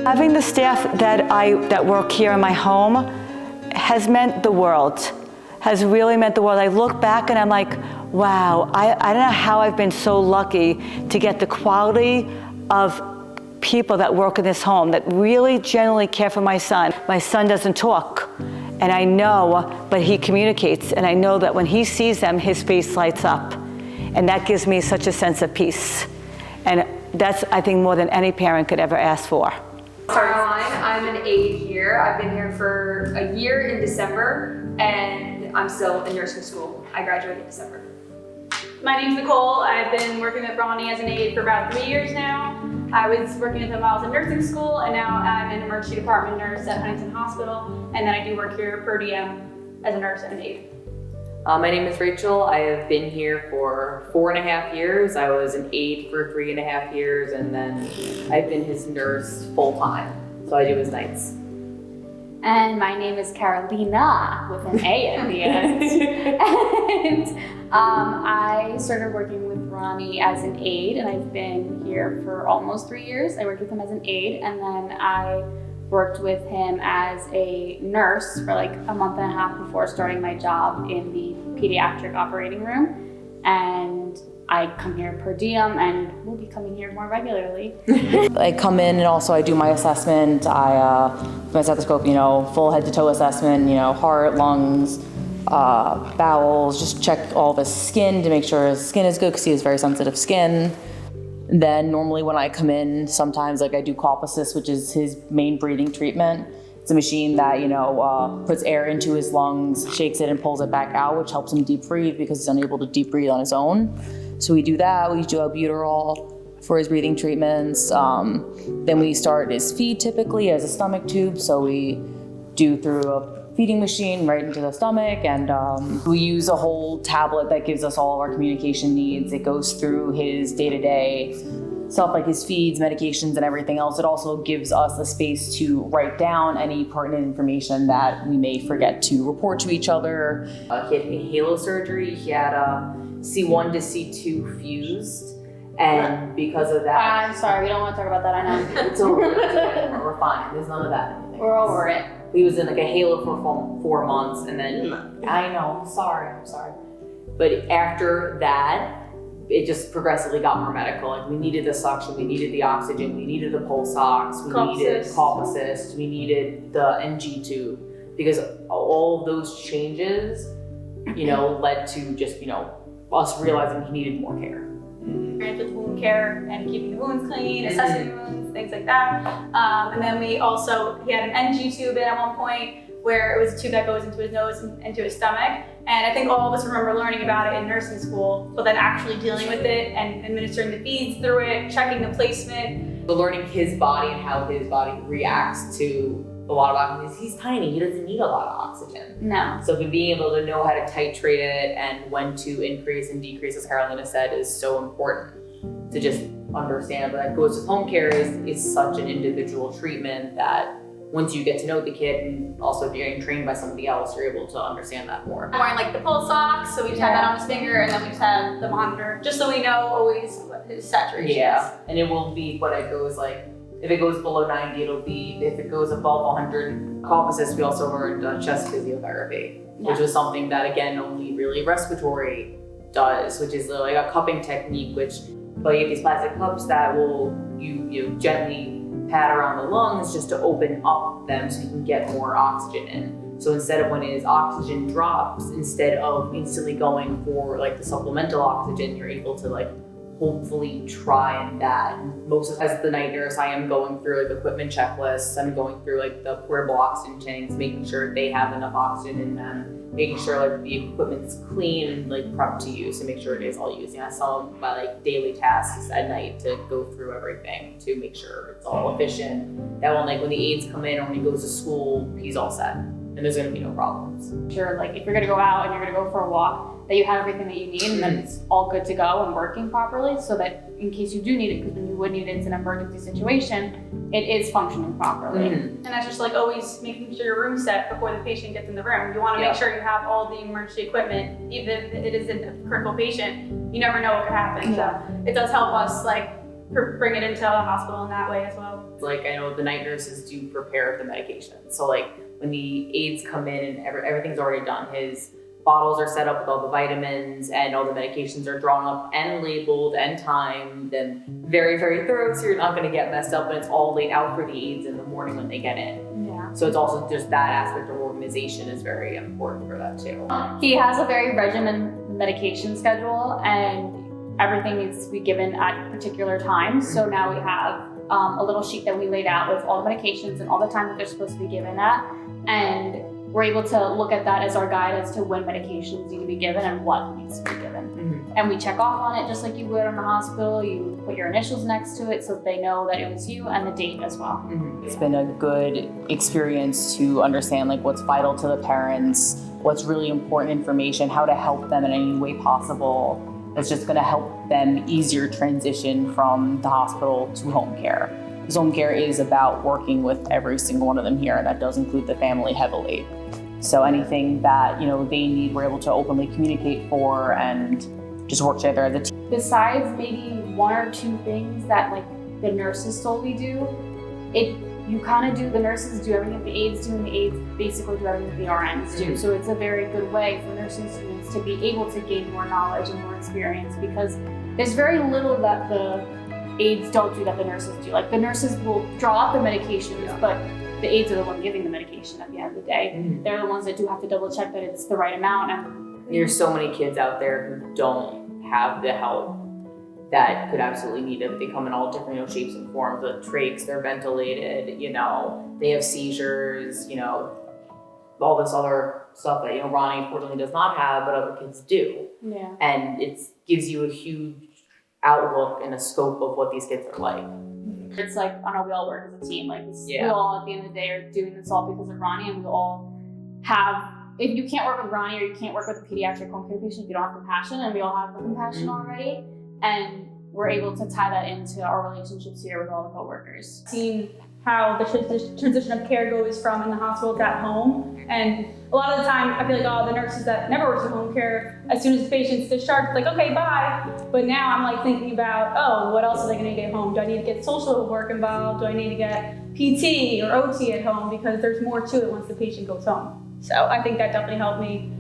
Having the staff that work here in my home has meant the world, has really meant the world. I look back and I'm like, wow, I don't know how I've been so lucky to get the quality of people that work in this home that really genuinely care for my son. My son doesn't talk, and I know, but he communicates, and I know that when he sees them, his face lights up, and that gives me such a sense of peace. And that's, I think, more than any parent could ever ask for. Caroline, I'm an aide here. I've been here for a year in December, and I'm still in nursing school. I graduated in December. My name's Nicole. I've been working with Ronnie as an aide for about 3 years now. I was working with him while I was in nursing school, and now I'm an emergency department nurse at Huntington Hospital, and then I do work here per diem as a nurse and an aide. My name is Rachel. I have been here for 4.5 years. I was an aide for 3.5 years, and then I've been his nurse full time. So I do his nights. And my name is Carolina with an A at the end. And I started working with Ronnie as an aide, and I've been here for almost 3 years. I worked with him as an aide, and then I worked with him as a nurse for like a month and a half before starting my job in the pediatric operating room. And I come here per diem, and will be coming here more regularly. I come in, and also I do my assessment. My stethoscope, full head to toe assessment, heart, lungs, bowels, just check all of his skin to make sure his skin is good, because he has very sensitive skin. And then normally when I come in, sometimes I do cough assist, which is his main breathing treatment. It's a machine that, puts air into his lungs, shakes it and pulls it back out, which helps him deep breathe because he's unable to deep breathe on his own. So we do that. We do albuterol for his breathing treatments. Then we start his feed typically as a stomach tube. So we do through a feeding machine right into the stomach, and we use a whole tablet that gives us all of our communication needs. It goes through his day-to-day stuff like his feeds, medications, and everything else. It also gives us a space to write down any pertinent information that we may forget to report to each other. He had a halo surgery. He had a C1 to C2 fused, and because of that... I'm sorry, we don't want to talk about that, I know. It's over. We're fine. There's none of that. We're over it. He was in like a halo for 4 months, and then I know, I'm sorry. But after that, it just progressively got more medical. Like, we needed the suction, we needed the oxygen, we needed the pulse ox, we needed cough assist, we needed the NG tube, because all of those changes, led to just, us realizing he needed more care. With wound care and keeping the wounds clean, assessing the wounds, things like that. And then he had an NG tube in at one point where it was a tube that goes into his nose and into his stomach. And I think all of us remember learning about it in nursing school, but then actually dealing with it and administering the feeds through it, checking the placement. But learning his body and how his body reacts to a lot of oxygen. He's tiny, he doesn't need a lot of oxygen. No. So being able to know how to titrate it and when to increase and decrease, as Carolina said, is so important to just understand. But that goes with home care is such an individual treatment that once you get to know the kid, and also if you're getting trained by somebody else, you're able to understand that more. I'm wearing the pulse ox, so we just have that on his finger, and then we just have the monitor, just so we know always what his saturation is. And it will be what it goes if it goes below 90, it'll be, if it goes above 100, cough assist. We also learned chest physiotherapy, which was something that, again, only really respiratory does, which is like a cupping technique, but you have these plastic cups that you gently pad around the lungs just to open up them so you can get more oxygen in. So instead of when his oxygen drops, instead of instantly going for the supplemental oxygen, you're able to hopefully try and that. As the night nurse, I am going through equipment checklists. I'm going through the portable oxygen tanks, making sure they have enough oxygen in them, making sure the equipment's clean and prepped to use, to make sure it is all used. That's some of my daily tasks at night, to go through everything to make sure it's all efficient. That when the aides come in or when he goes to school, he's all set and there's gonna be no problems. Sure, if you're gonna go out and you're gonna go for a walk, that you have everything that you need and that it's all good to go and working properly, so that in case you do need it, because when you would need it, it's an emergency situation, it is functioning properly. And that's just always making sure your room's set before the patient gets in the room. You want to make sure you have all the emergency equipment, even if it isn't a critical patient. You never know what could happen. So it does help us bring it into the hospital in that way as well. Like I know the night nurses do prepare the medication. So like when the aides come in and everything's already done, his bottles are set up with all the vitamins and all the medications are drawn up and labeled and timed and very, very thorough, so you're not going to get messed up, and it's all laid out for the aides in the morning when they get in. Yeah. So it's also just that aspect of organization is very important for that too. He has a very regimented medication schedule, and everything needs to be given at particular times. So now we have a little sheet that we laid out with all the medications and all the time that they're supposed to be given at, and we're able to look at that as our guide as to when medications need to be given and what needs to be given. And we check off on it just like you would in the hospital. You put your initials next to it so that they know that it was you, and the date as well. It's been a good experience to understand like what's vital to the parents, what's really important information, how to help them in any way possible. It's just gonna help them easier transition from the hospital to home care. Because home care is about working with every single one of them here, and that does include the family heavily. So anything that, they need, we're able to openly communicate for and just work together as a team. Besides maybe one or two things that like the nurses solely do, you kind of do, the nurses do everything that the aides do, and the aides basically do everything that the RNs do. So it's a very good way for nursing students to be able to gain more knowledge and more experience, because there's very little that the aides don't do that the nurses do. Like the nurses will draw up the medications, but the aides are the one giving the medication at the end of the day. They're the ones that do have to double check that it's the right amount. And There's so many kids out there who don't have the help that could absolutely need it. They come in all different shapes and forms. The trachs, they're ventilated, they have seizures, all this other stuff that, Ronnie unfortunately does not have, but other kids do. yeah. And it gives you a huge outlook and a scope of what these kids are like. It's like, I know we all work as a team. Like we Yeah. all at the end of the day are doing this all because of Ronnie, and we all have, if you can't work with Ronnie or you can't work with a pediatric home care patient, you don't have compassion, and we all have the compassion already. And we're able to tie that into our relationships here with all the coworkers. Seen how the transition of care goes from in the hospital to at home. And a lot of the time, I feel like the nurses that never worked in home care, as soon as the patient's discharged, it's like, okay, bye. But now I'm like thinking about, what else are they gonna get home? Do I need to get social work involved? Do I need to get PT or OT at home? Because there's more to it once the patient goes home. So I think that definitely helped me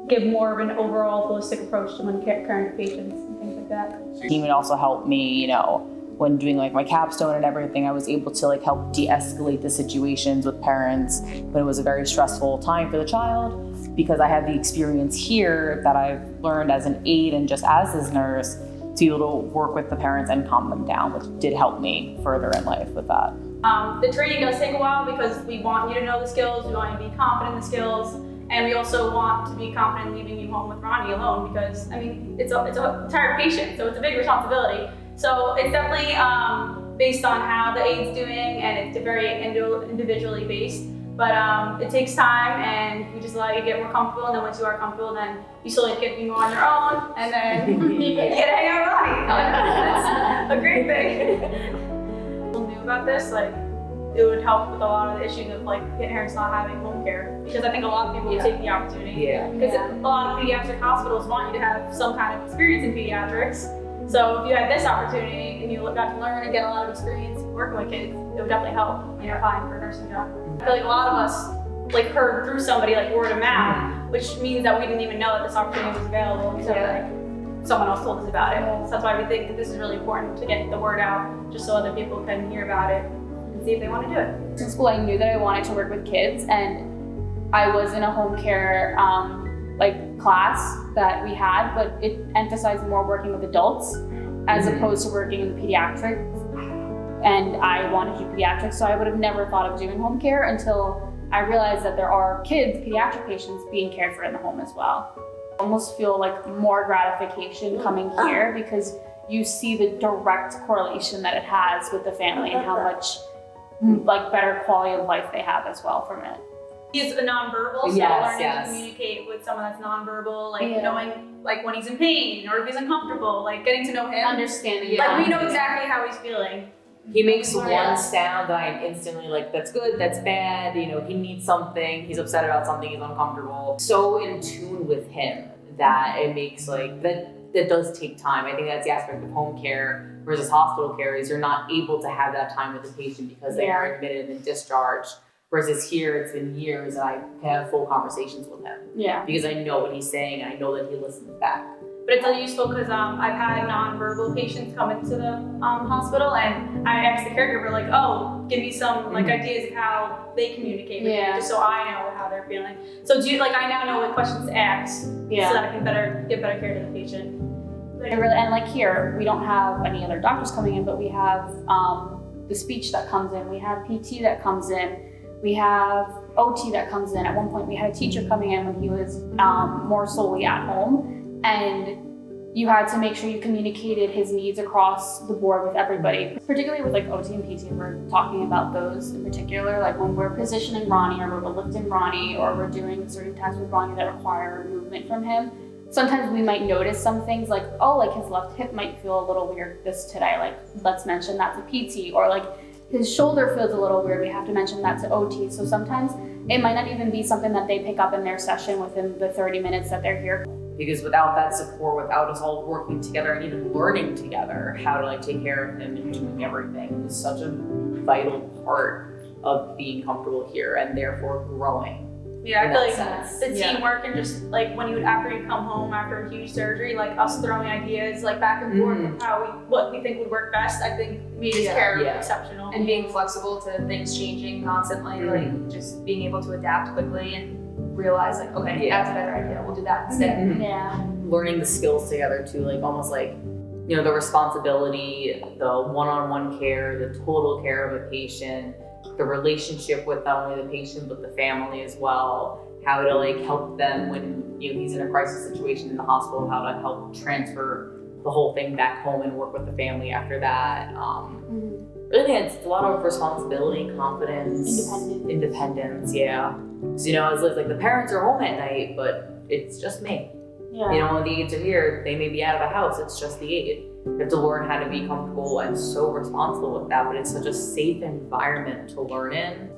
give more of an overall holistic approach to when caring for patients and things like that. The team would also help me, when doing like my capstone and everything, I was able to like help de-escalate the situations with parents when it was a very stressful time for the child, because I had the experience here that I've learned as an aide and just as this nurse to be able to work with the parents and calm them down, which did help me further in life with that. The training does take a while because we want you to know the skills, we want you to be confident in the skills, and we also want to be confident leaving you home with Ronnie alone, because it's a tired patient, so it's a big responsibility. So it's definitely based on how the aide's doing, and it's very individually based. But it takes time, and we just allow you to get more comfortable, and then once you are comfortable, then you slowly get to be more on your own, and then you get to hang out with Ronnie. That's a great thing. People knew about this, it would help with a lot of the issues of parents not having home care, because I think a lot of people would take the opportunity. Because a lot of pediatric hospitals want you to have some kind of experience in pediatrics. So if you had this opportunity and you got to learn and get a lot of experience working with kids, it would definitely help applying for a nursing job. I feel like a lot of us heard through somebody word of mouth, which means that we didn't even know that this opportunity was available until someone else told us about it. So that's why we think that this is really important to get the word out, just so other people can hear about it and see if they want to do it. In school, I knew that I wanted to work with kids, and I was in a home care class that we had, but it emphasized more working with adults as opposed to working in pediatrics. And I wanted to do pediatrics, so I would have never thought of doing home care until I realized that there are kids, pediatric patients, being cared for in the home as well. I almost feel like more gratification coming here, because you see the direct correlation that it has with the family and how much better quality of life they have as well from it. He's a nonverbal, so learning to communicate with someone that's nonverbal, knowing when he's in pain or if he's uncomfortable, getting to know him. Understanding. We know exactly how he's feeling. He makes one sound that I'm instantly that's good, that's bad, he needs something, he's upset about something, he's uncomfortable. So in tune with him that it makes that does take time. I think that's the aspect of home care versus hospital care is you're not able to have that time with the patient because they are admitted and discharged. Versus here, it's been years and I can have full conversations with him. Yeah. Because I know what he's saying and I know that he listens back. But it's useful because I've had nonverbal patients come into the hospital, and I asked the caregiver, like, oh, give me some like ideas of how they communicate with you, just so I know how they're feeling. So I now know what questions to ask, so that I can give better care to the patient. And like here, we don't have any other doctors coming in, but we have the speech that comes in, we have PT that comes in, we have OT that comes in. At one point, we had a teacher coming in when he was more solely at home. And you had to make sure you communicated his needs across the board with everybody, particularly with like OT and PT. We're talking about those in particular, like when we're positioning Ronnie or we're lifting Ronnie or we're doing certain tasks with Ronnie that require movement from him. Sometimes we might notice some things like, oh, like his left hip might feel a little weird this today. Like, let's mention that to PT. Or like his shoulder feels a little weird. We have to mention that to OT. So sometimes it might not even be something that they pick up in their session within the 30 minutes that they're here. Because without that support, without us all working together and even learning together how to like take care of him and doing everything is such a vital part of being comfortable here and therefore growing. Yeah, I feel like the teamwork and just like after you come home after a huge surgery, like us throwing ideas like back and forth of what we think would work best, I think made his care exceptional. And being flexible to things changing constantly, like just being able to adapt quickly and realize like, okay, that's a better idea, we'll do that instead. Yeah. Learning the skills together too, like almost like, you know, the responsibility, the one-on-one care, the total care of a patient, the relationship with not only the patient but the family as well, how to like help them when he's in a crisis situation in the hospital, how to help transfer the whole thing back home and work with the family after that. Really, it's a lot of responsibility, confidence, independence, Because it's like the parents are home at night, but it's just me. Yeah. When the aides are here, they may be out of the house, it's just the aide. You have to learn how to be comfortable and so responsible with that, but it's such a safe environment to learn in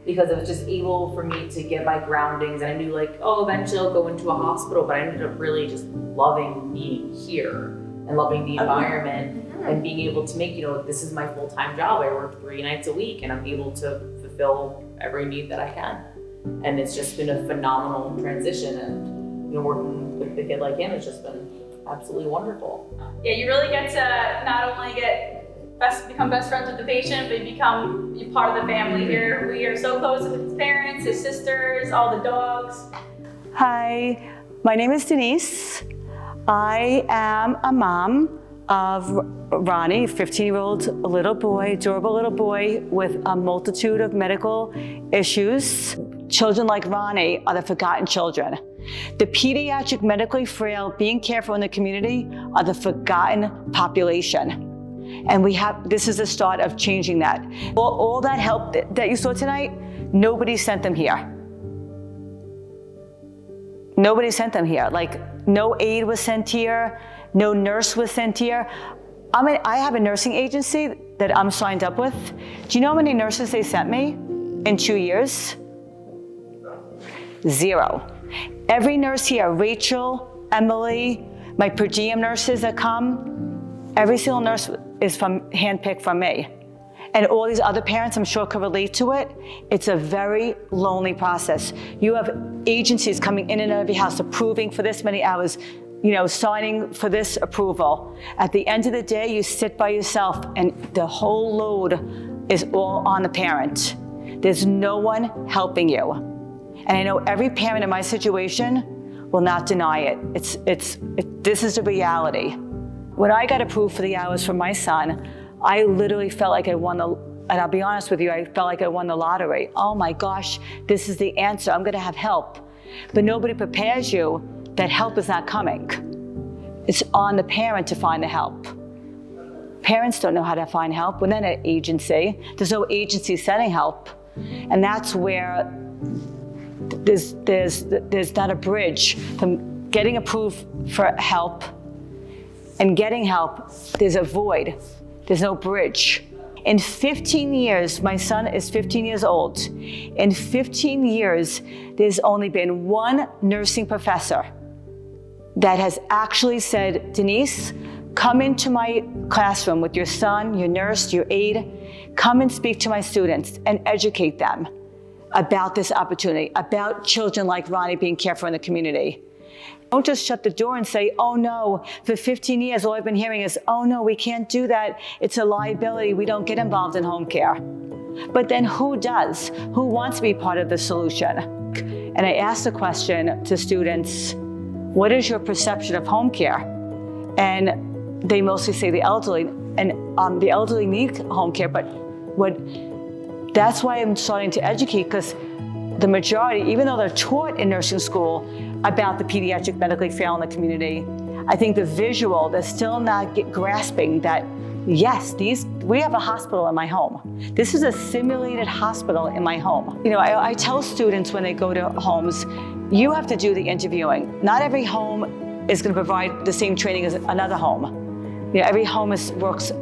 because it was just able for me to get my groundings. And I knew like, eventually I'll go into a hospital, but I ended up really just loving being here and loving the environment and being able to make, this is my full-time job. I work 3 nights a week and I'm able to fulfill every need that I can. And it's just been a phenomenal transition. And working with a kid like him has just been absolutely wonderful. Yeah, you really get to not only become best friends with the patient, but you become part of the family here. We are so close with his parents, his sisters, all the dogs. Hi, my name is Denise. I am a mom of Ronnie, a 15-year-old little boy, adorable little boy with a multitude of medical issues. Children like Ronnie are the forgotten children. The pediatric medically frail being careful in the community are the forgotten population. And this is the start of changing that. All that help that you saw tonight, nobody sent them here. Nobody sent them here. Like no aide was sent here, no nurse was sent here. I have a nursing agency that I'm signed up with. Do you know how many nurses they sent me in 2 years? 0. Every nurse here, Rachel, Emily, my per diem nurses that come, every single nurse is handpicked from me. And all these other parents, I'm sure, can relate to it. It's a very lonely process. You have agencies coming in and out of your house, approving for this many hours, signing for this approval. At the end of the day, you sit by yourself and the whole load is all on the parent. There's no one helping you. And I know every parent in my situation will not deny it. This is the reality. When I got approved for the hours for my son, I literally felt like I won and I'll be honest with you, I felt like I won the lottery. Oh my gosh, this is the answer, I'm gonna have help. But nobody prepares you that help is not coming. It's on the parent to find the help. Parents don't know how to find help. We're not an agency. There's no agency sending help. And that's where there's not a bridge from getting approved for help and getting help. There's a void. There's no bridge. In 15 years, my son is 15 years old. In 15 years, there's only been one nursing professor that has actually said, Denise, Come into my classroom with your son, your nurse, your aide. Come and speak to my students and educate them about this opportunity, about children like Ronnie being cared for in the community. Don't just shut the door and say, oh no, for 15 years all I've been hearing is, oh no, we can't do that. It's a liability, we don't get involved in home care. But then who does? Who wants to be part of the solution? And I asked the question to students, what is your perception of home care? And they mostly say the elderly, and the elderly need home care, but that's why I'm starting to educate, because the majority, even though they're taught in nursing school about the pediatric medically frail in the community, I think the visual, they're still not grasping that, yes, we have a hospital in my home. This is a simulated hospital in my home. You know, I tell students when they go to homes, you have to do the interviewing. Not every home is going to provide the same training as another home. You know, every home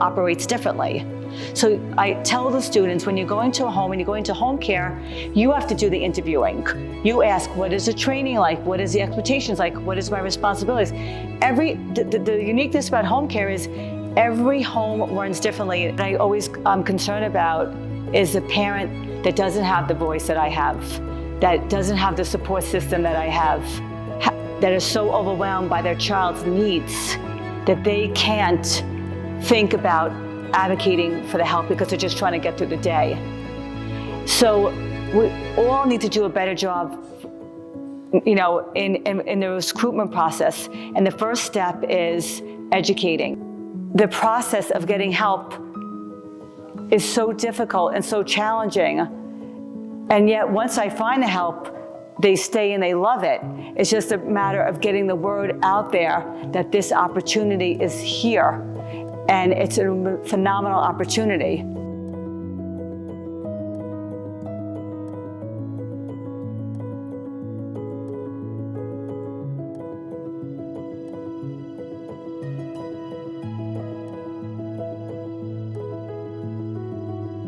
operates differently. So I tell the students, when you're going to a home and you're going to home care, you have to do the interviewing. You ask, what is the training like? What is the expectations like? What is my responsibilities? The uniqueness about home care is every home runs differently. And I always am concerned about is the parent that doesn't have the voice that I have, that doesn't have the support system that I have, that is so overwhelmed by their child's needs that they can't think about advocating for the help because they're just trying to get through the day. So we all need to do a better job, you know, in the recruitment process. And the first step is educating. The process of getting help is so difficult and so challenging. And yet once I find the help, they stay and they love it. It's just a matter of getting the word out there that this opportunity is here. And it's a phenomenal opportunity.